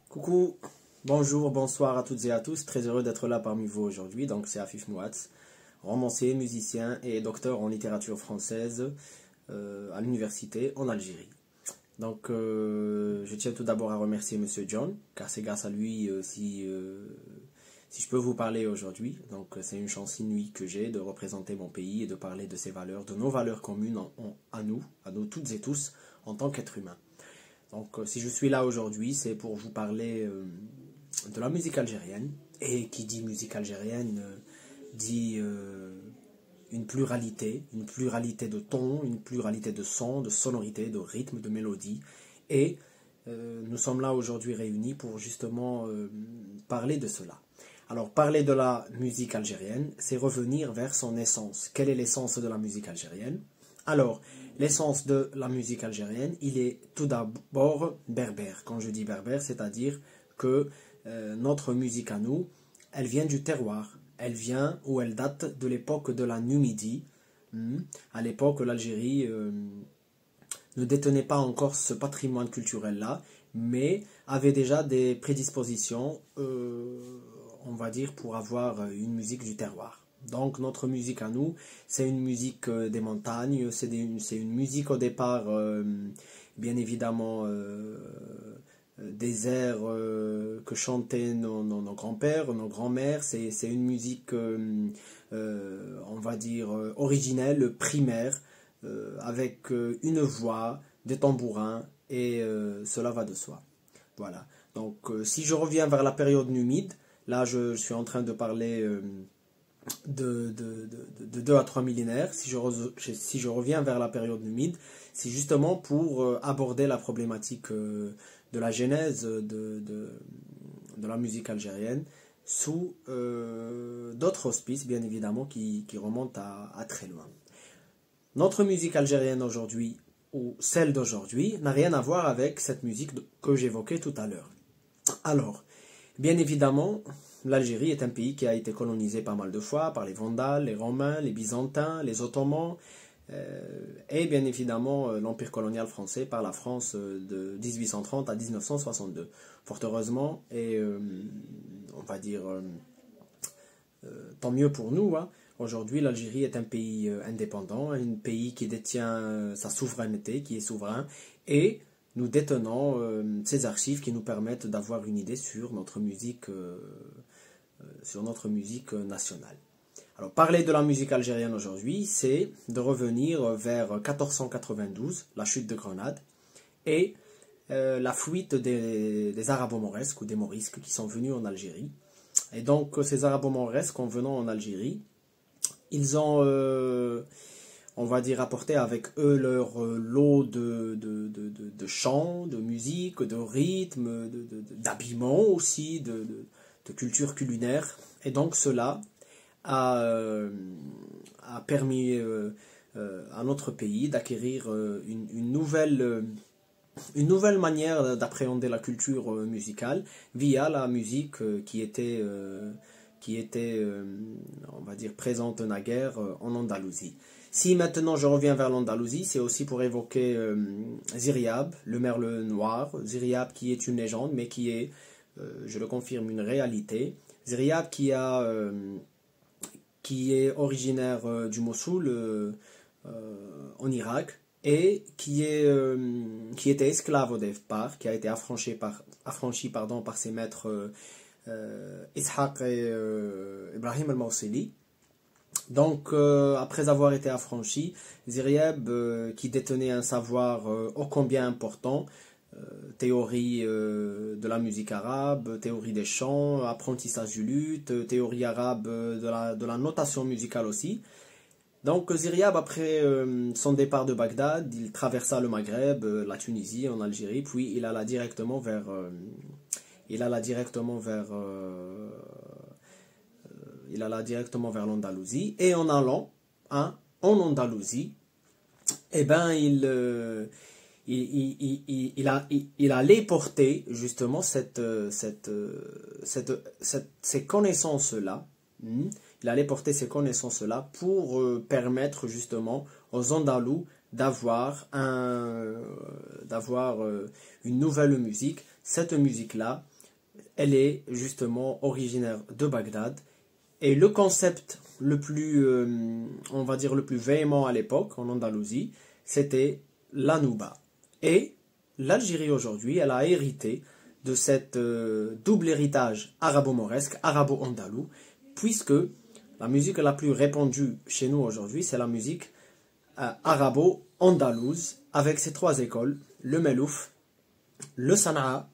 Coucou, bonjour, bonsoir à toutes et à tous. Très heureux d'être là parmi vous aujourd'hui. Donc c'est Afif Mouatz, romancier, musicien et docteur en littérature française à l'université en Algérie. Donc je tiens tout d'abord à remercier Monsieur John, car c'est grâce à lui si je peux vous parler aujourd'hui. Donc c'est une chance inouïe que j'ai de représenter mon pays et de parler de ses valeurs, de nos valeurs communes à nous toutes et tous en tant qu'êtres humains. Donc si je suis là aujourd'hui, c'est pour vous parler de la musique algérienne. Et qui dit musique algérienne dit une pluralité de tons, une pluralité de sons, de sonorités, de rythmes, de mélodies. Et nous sommes là aujourd'hui réunis pour justement parler de cela. Alors, parler de la musique algérienne, c'est revenir vers son essence. Quelle est l'essence de la musique algérienne? Alors, l'essence de la musique algérienne, il est tout d'abord berbère. Quand je dis berbère, c'est-à-dire que notre musique à nous, elle vient du terroir. Elle vient ou elle date de l'époque de la Numidie. À l'époque, l'Algérie ne détenait pas encore ce patrimoine culturel-là, mais avait déjà des prédispositions, on va dire, pour avoir une musique du terroir. Donc notre musique à nous, c'est une musique des montagnes, c'est une musique au départ, bien évidemment, des airs que chantaient nos grands-pères, nos grands-mères, c'est une musique, on va dire, originelle, primaire, avec une voix, des tambourins, et cela va de soi. Voilà. Donc si je reviens vers la période numide, là je suis en train de parler de 2 à 3 millénaires. Si je reviens vers la période numide, c'est justement pour aborder la problématique de la genèse de la musique algérienne sous d'autres auspices, bien évidemment, qui remontent à très loin. Notre musique algérienne aujourd'hui, ou celle d'aujourd'hui, n'a rien à voir avec cette musique que j'évoquais tout à l'heure. Alors, bien évidemment, l'Algérie est un pays qui a été colonisé pas mal de fois par les Vandales, les Romains, les Byzantins, les Ottomans, et bien évidemment l'Empire colonial français par la France de 1830 à 1962. Fort heureusement, et on va dire tant mieux pour nous, hein. Aujourd'hui, l'Algérie est un pays indépendant, un pays qui détient sa souveraineté, qui est souverain, et nous détenons ces archives qui nous permettent d'avoir une idée sur notre musique nationale. Alors, parler de la musique algérienne aujourd'hui, c'est de revenir vers 1492, la chute de Grenade, et la fuite des Arabo-Mauresques ou des Morisques qui sont venus en Algérie. Et donc, ces Arabo-Mauresques, en venant en Algérie, ils ont, on va dire, apporté avec eux leur lot de chants, de musique, de rythme, d'habillement aussi, de culture culinaire. Et donc cela a permis à notre pays d'acquérir une nouvelle manière d'appréhender la culture musicale via la musique qui était, on va dire, présente naguère en Andalousie. Si maintenant je reviens vers l'Andalousie, c'est aussi pour évoquer Ziryab, le merle noir. Ziryab qui est une légende, mais qui est, je le confirme, une réalité. Ziryab qui est originaire du Mossoul en Irak et qui était esclave au départ, qui a été affranchi par ses maîtres Ishaq et Ibrahim al-Mawsili. Donc, après avoir été affranchi, Ziryab, qui détenait un savoir ô combien important, théorie de la musique arabe, théorie des chants, apprentissage du luth, théorie arabe de la notation musicale aussi. Donc, Ziryab, après son départ de Bagdad, il traversa le Maghreb, la Tunisie, en Algérie, puis il alla directement vers l'Andalousie, et en allant en Andalousie, eh ben il allait porter justement ces connaissances-là. Il allait porter ces connaissances-là pour permettre justement aux Andalous d'avoir une nouvelle musique. Cette musique-là elle est justement originaire de Bagdad. Et le concept le plus, on va dire, le plus véhément à l'époque, en Andalousie, c'était la nouba. Et l'Algérie aujourd'hui, elle a hérité de cette double héritage arabo-mauresque, arabo-andalou, puisque la musique la plus répandue chez nous aujourd'hui, c'est la musique arabo-andalouse, avec ces trois écoles, le melouf, le sanaa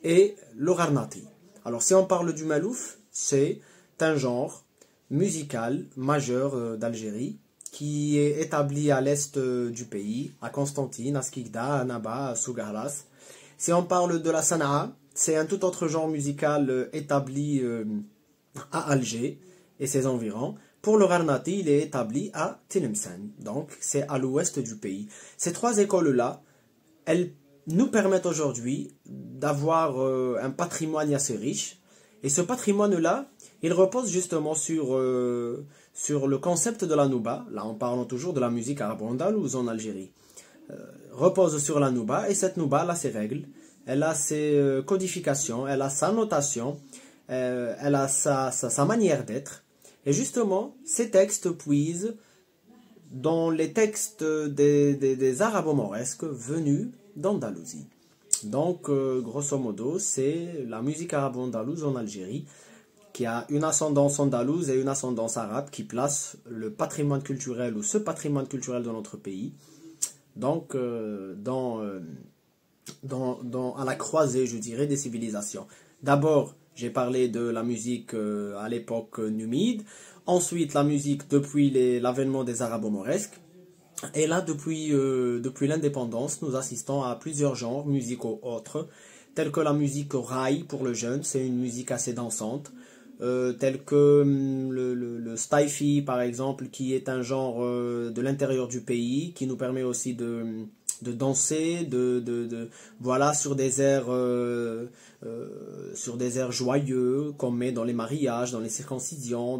et le gharnati. Alors si on parle du melouf, c'est un genre musical majeur d'Algérie qui est établi à l'est du pays, à Constantine, à Skikda, à Naba, à Sougarlas. Si on parle de la sanaa, c'est un tout autre genre musical établi à Alger et ses environs. Pour le gharnati, il est établi à Tlemcen, donc c'est à l'ouest du pays. Ces trois écoles-là, elles nous permettent aujourd'hui d'avoir un patrimoine assez riche. Et ce patrimoine-là, il repose justement sur le concept de la nouba. Là, en parlant toujours de la musique arabo-andalouse en Algérie. Repose sur la nouba, et cette nouba, elle a ses règles, elle a ses codifications, elle a sa notation, elle a sa manière d'être. Et justement, ces textes puisent dans les textes des arabo-mauresques venus d'Andalousie. Donc, grosso modo, c'est la musique arabo-andalouse en Algérie qui a une ascendance andalouse et une ascendance arabe qui place le patrimoine culturel ou ce patrimoine culturel de notre pays donc à la croisée, je dirais, des civilisations. D'abord, j'ai parlé de la musique à l'époque numide, ensuite la musique depuis l'avènement des arabo-mauresques, et là, depuis l'indépendance, nous assistons à plusieurs genres musicaux autres, tels que la musique raï pour le jeune, c'est une musique assez dansante, tel que le staifi par exemple, qui est un genre de l'intérieur du pays, qui nous permet aussi de danser, voilà, sur des airs joyeux qu'on met dans les mariages, dans les circoncisions,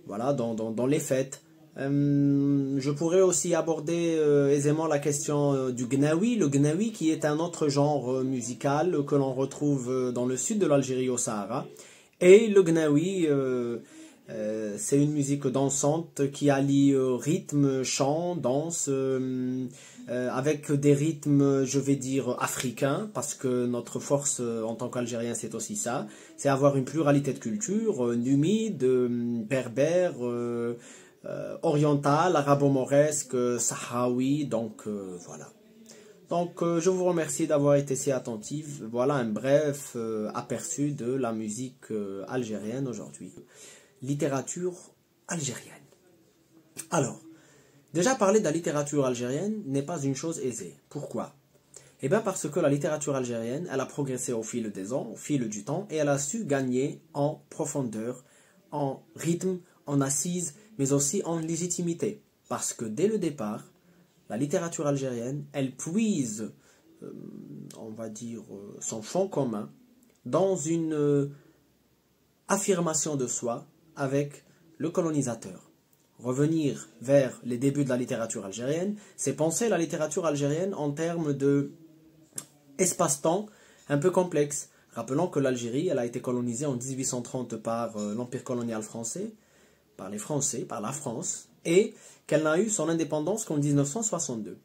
voilà, dans les fêtes. Je pourrais aussi aborder aisément la question du gnawi, le gnawi qui est un autre genre musical que l'on retrouve dans le sud de l'Algérie au Sahara. Et le gnawi, c'est une musique dansante qui allie rythme, chant, danse, avec des rythmes, je vais dire, africains, parce que notre force en tant qu'Algérien, c'est aussi ça, c'est avoir une pluralité de cultures, numide, berbère, orientale, arabo-mauresque, sahraoui, donc voilà. Donc, je vous remercie d'avoir été si attentif. Voilà un bref aperçu de la musique algérienne aujourd'hui. Littérature algérienne. Alors, déjà parler de la littérature algérienne n'est pas une chose aisée. Pourquoi? Eh bien parce que la littérature algérienne, elle a progressé au fil des ans, au fil du temps, et elle a su gagner en profondeur, en rythme, en assise, mais aussi en légitimité. Parce que dès le départ, la littérature algérienne, elle puise, on va dire, son fond commun dans une affirmation de soi avec le colonisateur. Revenir vers les débuts de la littérature algérienne, c'est penser la littérature algérienne en termes de espace-temps un peu complexe. Rappelons que l'Algérie, elle a été colonisée en 1830 par l'Empire colonial français, par les Français, par la France, et qu'elle n'a eu son indépendance qu'en 1962.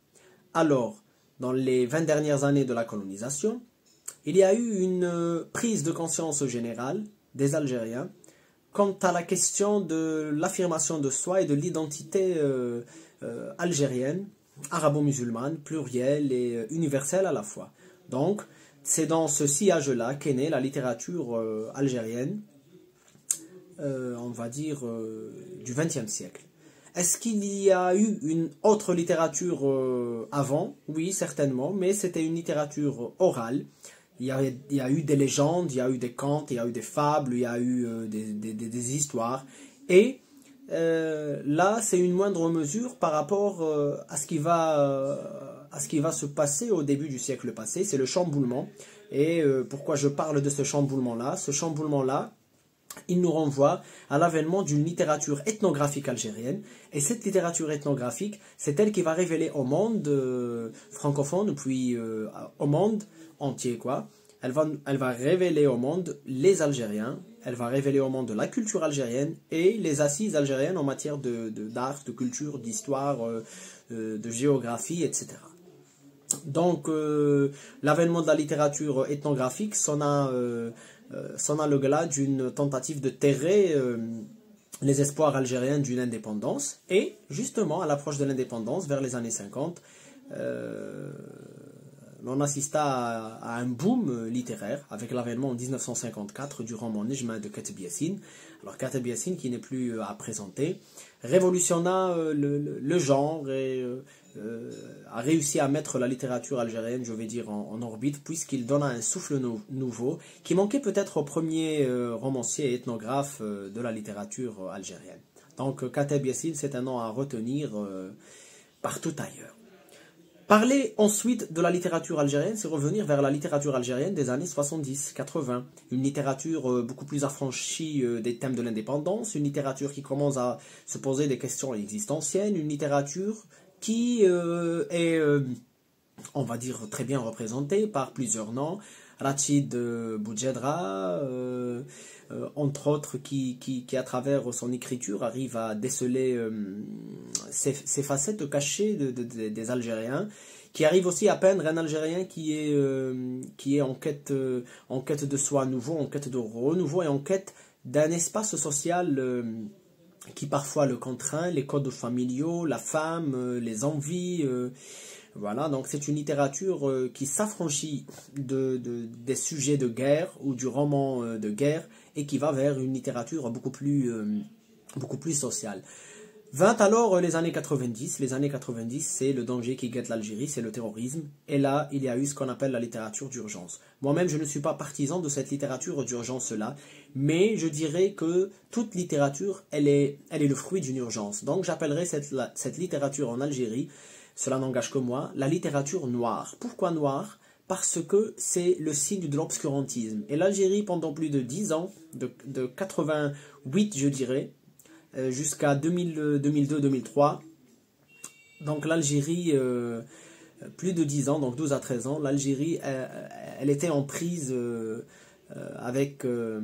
Alors, dans les 20 dernières années de la colonisation, il y a eu une prise de conscience générale des Algériens quant à la question de l'affirmation de soi et de l'identité algérienne, arabo-musulmane, plurielle et universelle à la fois. Donc, c'est dans ce sillage-là qu'est née la littérature algérienne, on va dire, du XXe siècle. Est-ce qu'il y a eu une autre littérature avant? Oui, certainement, mais c'était une littérature orale. Il y a eu des légendes, il y a eu des contes, il y a eu des fables, il y a eu des histoires. Et là, c'est une moindre mesure par rapport à ce qui va se passer au début du siècle passé. C'est le chamboulement. Et pourquoi je parle de ce chamboulement-là? Ce chamboulement-là, il nous renvoie à l'avènement d'une littérature ethnographique algérienne. Et cette littérature ethnographique, c'est elle qui va révéler au monde francophone, puis au monde entier, quoi, elle va révéler au monde les Algériens, elle va révéler au monde la culture algérienne et les assises algériennes en matière d'art, de culture, d'histoire, de géographie, etc. Donc, l'avènement de la littérature ethnographique s'en a le glas d'une tentative de terrer les espoirs algériens d'une indépendance. Et justement, à l'approche de l'indépendance, vers les années 50, on assista à un boom littéraire avec l'avènement en 1954 du roman Nejma de Kateb Yassine. Alors Kateb Yassine, qui n'est plus à présenter, révolutionna le genre et a réussi à mettre la littérature algérienne, je vais dire, en orbite, puisqu'il donna un souffle nouveau qui manquait peut-être au premier romancier et ethnographe de la littérature algérienne. Donc Kateb Yassine, c'est un nom à retenir partout ailleurs. Parler ensuite de la littérature algérienne, c'est revenir vers la littérature algérienne des années 70-80. Une littérature beaucoup plus affranchie des thèmes de l'indépendance, une littérature qui commence à se poser des questions existentielles, une littérature qui est, on va dire, très bien représentée par plusieurs noms. Rachid Boujedra, entre autres, qui à travers son écriture arrive à déceler ces facettes cachées des Algériens, qui arrive aussi à peindre un Algérien qui est en quête de soi nouveau, en quête de renouveau et en quête d'un espace social qui parfois le contraint, les codes familiaux, la femme, les envies. Voilà, donc c'est une littérature qui s'affranchit des sujets de guerre ou du roman de guerre et qui va vers une littérature beaucoup plus sociale. Vint alors les années 90. Les années 90, c'est le danger qui guette l'Algérie, c'est le terrorisme. Et là, il y a eu ce qu'on appelle la littérature d'urgence. Moi-même, je ne suis pas partisan de cette littérature d'urgence-là, mais je dirais que toute littérature, elle est le fruit d'une urgence. Donc j'appellerais cette littérature en Algérie, cela n'engage que moi, la littérature noire. Pourquoi noire? Parce que c'est le signe de l'obscurantisme. Et l'Algérie, pendant plus de 10 ans, de 88 je dirais, jusqu'à 2002-2003, donc l'Algérie, plus de 10 ans, donc 12 à 13 ans, l'Algérie, elle était en prise avec le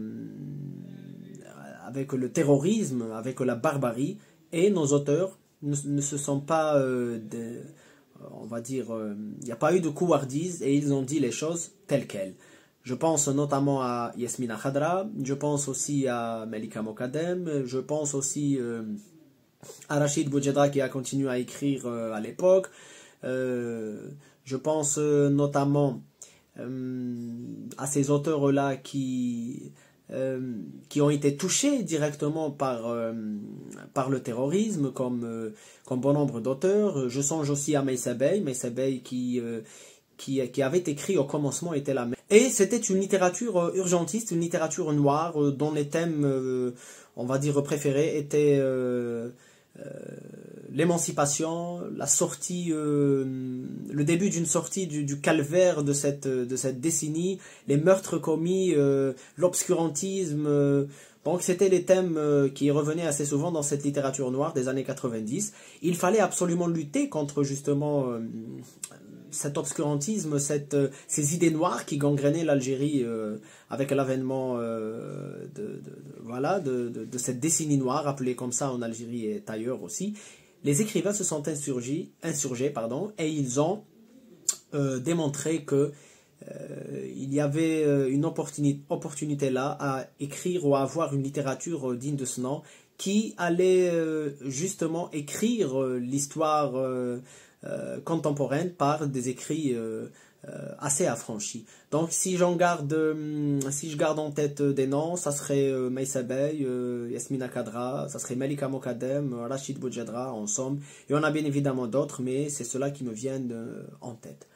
terrorisme, avec la barbarie, et nos auteurs ne se sont pas, on va dire, il n'y a pas eu de couardise et ils ont dit les choses telles quelles. Je pense notamment à Yasmina Khadra, je pense aussi à Melika Mokadem, je pense aussi à Rachid Boujedra qui a continué à écrire à l'époque, je pense notamment à ces auteurs-là qui ont été touchés directement par le terrorisme, comme bon nombre d'auteurs. Je songe aussi à Meissa Bey qui avait écrit au commencement était la même. Et c'était une littérature urgentiste, une littérature noire dont les thèmes, on va dire, préférés étaient l'émancipation, la sortie, le début d'une sortie du calvaire de cette décennie, les meurtres commis, l'obscurantisme. Donc c'était les thèmes qui revenaient assez souvent dans cette littérature noire des années 90. Il fallait absolument lutter contre justement cet obscurantisme, ces idées noires qui gangrénaient l'Algérie avec l'avènement de cette décennie noire, appelée comme ça en Algérie et ailleurs aussi. Les écrivains se sont insurgés, et ils ont démontré que il y avait une opportunité là à écrire ou à avoir une littérature digne de ce nom qui allait justement écrire l'histoire contemporaine par des écrits assez affranchis. Donc si je garde en tête des noms, ça serait Meissa Bey, Yasmina Khadra, ça serait Melika Mokadem, Rachid Boujedra, en somme. Il y en a bien évidemment d'autres, mais c'est ceux-là qui me viennent en tête.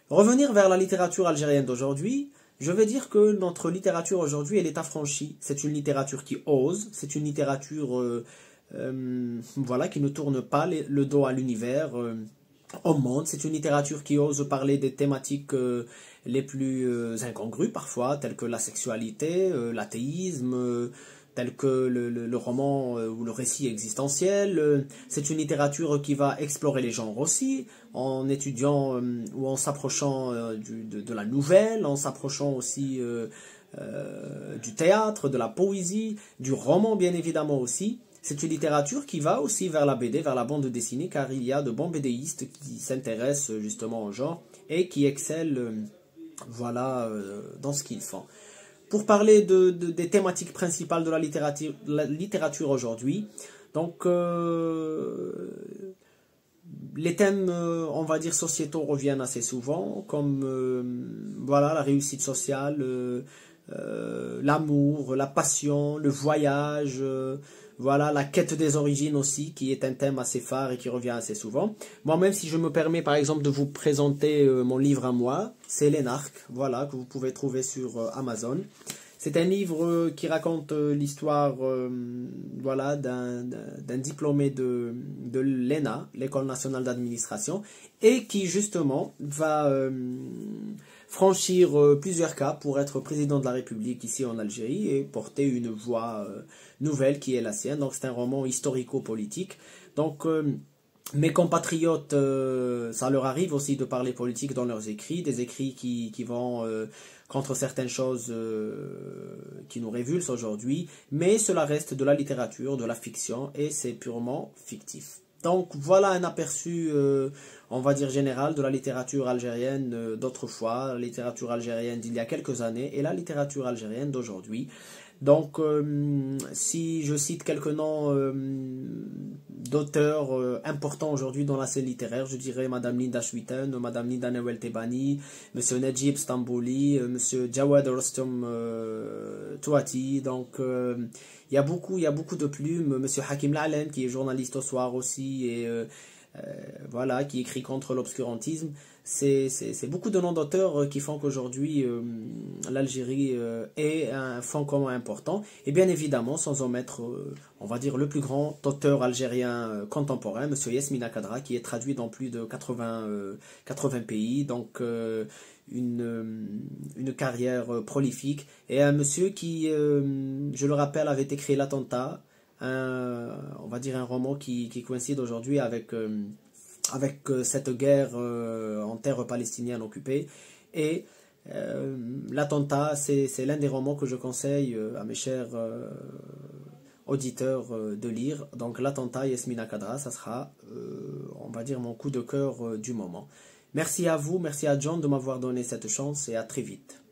Revenir vers la littérature algérienne d'aujourd'hui, je vais dire que notre littérature aujourd'hui, elle est affranchie. C'est une littérature qui ose, c'est une littérature qui ne tourne pas le dos à l'univers, au monde. C'est une littérature qui ose parler des thématiques les plus incongrues parfois, telles que la sexualité, l'athéisme, tels que le roman ou le récit existentiel. C'est une littérature qui va explorer les genres aussi, en étudiant ou en s'approchant de la nouvelle, en s'approchant aussi du théâtre, de la poésie, du roman bien évidemment aussi. C'est une littérature qui va aussi vers la BD, vers la bande dessinée, car il y a de bons BDistes qui s'intéressent justement au genre et qui excellent voilà, dans ce qu'ils font. Pour parler des thématiques principales de la littérature aujourd'hui, donc les thèmes, on va dire, sociétaux reviennent assez souvent, comme voilà, la réussite sociale, l'amour, la passion, le voyage, voilà, la quête des origines aussi, qui est un thème assez phare et qui revient assez souvent. Moi-même, si je me permets par exemple de vous présenter mon livre à moi, c'est l'Énarque, voilà, que vous pouvez trouver sur Amazon. C'est un livre qui raconte l'histoire voilà, d'un diplômé de l'ENA, l'École nationale d'administration, et qui justement va franchir plusieurs caps pour être président de la République ici en Algérie et porter une voix nouvelle qui est la sienne. Donc c'est un roman historico-politique. Donc mes compatriotes, ça leur arrive aussi de parler politique dans leurs écrits, des écrits qui vont contre certaines choses qui nous révulsent aujourd'hui, mais cela reste de la littérature, de la fiction, et c'est purement fictif. Donc voilà un aperçu, on va dire général, de la littérature algérienne d'autrefois, la littérature algérienne d'il y a quelques années et la littérature algérienne d'aujourd'hui. Donc si je cite quelques noms d'auteurs importants aujourd'hui dans la scène littéraire, je dirais Madame Linda Chouiten, Madame Linda Nawel Tebani, Monsieur Najib Stambouli, Monsieur Jawad Rostom Touati. Donc il y a beaucoup de plumes. Monsieur Hakim Lalen qui est journaliste au soir aussi et voilà, qui écrit contre l'obscurantisme. C'est beaucoup de noms d'auteurs qui font qu'aujourd'hui l'Algérie est un fonds commun important. Et bien évidemment, sans omettre, on va dire, le plus grand auteur algérien contemporain, M. Yasmina Khadra, qui est traduit dans plus de 80 pays. Donc une carrière prolifique. Et un monsieur qui, je le rappelle, avait écrit L'Attentat, on va dire un roman qui coïncide aujourd'hui avec cette guerre en terre palestinienne occupée. Et L'Attentat, c'est l'un des romans que je conseille à mes chers auditeurs de lire. Donc L'Attentat, Yasmina Khadra, ça sera, on va dire, mon coup de cœur du moment. Merci à vous, merci à John de m'avoir donné cette chance et à très vite.